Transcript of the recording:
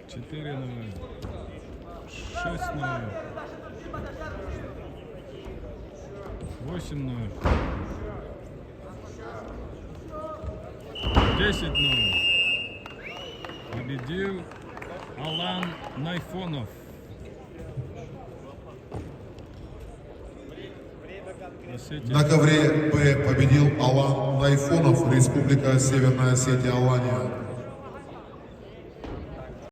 Четыре 0, 6 0, 8 0, 10 0. Победил Алан Найфонов. На ковре Б победил Алан Найфонов, Республика Северная Осетия, Алания.